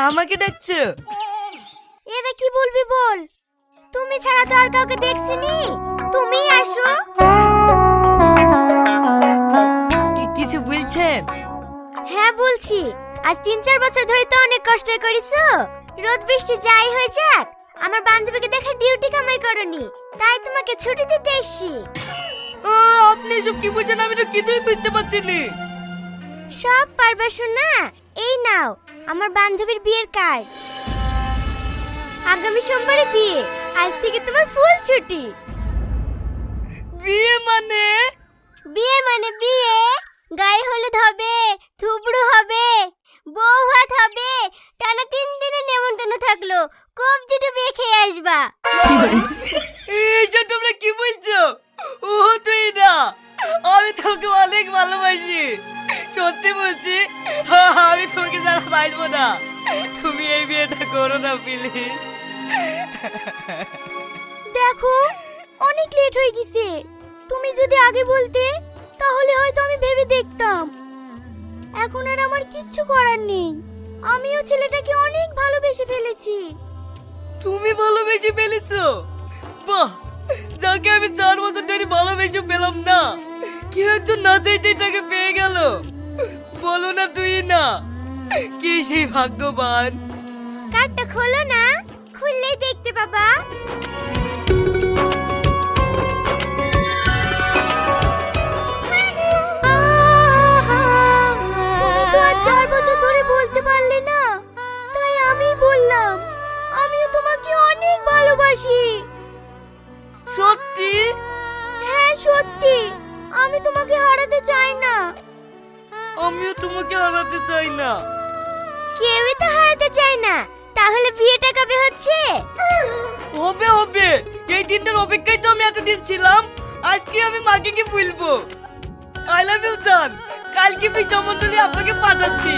আমাকে ডাকছো? এরা কি বলবি বল, তুমি ছাড়া তো আর কাউকে দেখছিনি, তুমি আসো। কিছু বলছেন? হ্যাঁ বলছি, আজ 3-4 বছর ধরে তো অনেক কষ্ট করেছো। রোদ বৃষ্টি যাই হয়ে যাক, আমার বান্ধবীকে দেখা ডিউটি কামাই করনি, তাই তোমাকে ছুটি দিতে এসেছি। আপনি এসব কি বলছেন? আমি তো কিছুই বুঝতে পারছি না। সব পারবা শোনা, এই নাও আমার বান্ধবীর বিয়ের কার্ড। আগামী সোমবারে বিয়ে, আজ থেকে তোমার ফুল ছুটি। বিয়ে মানে? বিয়ে মানে বিয়ে, গায়ে হলুদ হবে, থুবড়ু হবে, বউ ভাত হবে, টানা 3 দিনের নেমন্তন্ন থাকলো, কবজিটা বিয়ে খেয়ে আসবা। এইসব তোমরা কি বলছো? ও তুই না, আমি তোকে অনেক ভালোবাসি, সত্যি বলছি। আমি তোমাকে যারা বাঁচবো না, তুমি এই বিয়েটা করো না প্লিজ। দেখো অনেক লেট হয়ে গেছে, তুমি যদি আগে বলতে তাহলে হয়তো আমি ভেবে দেখতাম। এখন আর আমার কিচ্ছু করার নেই, আমিও ছেলেটাকে অনেক ভালোবেসে ফেলেছি। তুমি ভালোবেসে ফেলেছো? বাহ, যাকে আমি 4 বছর ধরে ভালোবেসে পেলাম না, কেউ একজন না চাইতেই তাকে পেয়ে গেল। বলো না তুই না, কি সেই ভাগ্যবান। কার্ডটা খোলো না, খুললেই দেখতে পাবা। তুমি তো আর 4 বছর ধরে বলতে পারলে না, তাই আমি বললাম, আমিও তোমাকে অনেক ভালোবাসি। সত্যি? হ্যাঁ সত্যি, আমি তোমাকে হারাতে চাই না। আমিও তোমাকে হারাতে চাই না। কেউই তো হারাতে চায় না, তাহলে বিয়েটা কবে হচ্ছে? হবে হবে, এই দিনটার অপেক্ষায় তো আমি এতদিন ছিলাম। আজকে আমি মাকে কি বলবো? আই লাভ ইউ জান, কালকে বিজয়মন্ডলী আপনাকে পাঠাচ্ছি।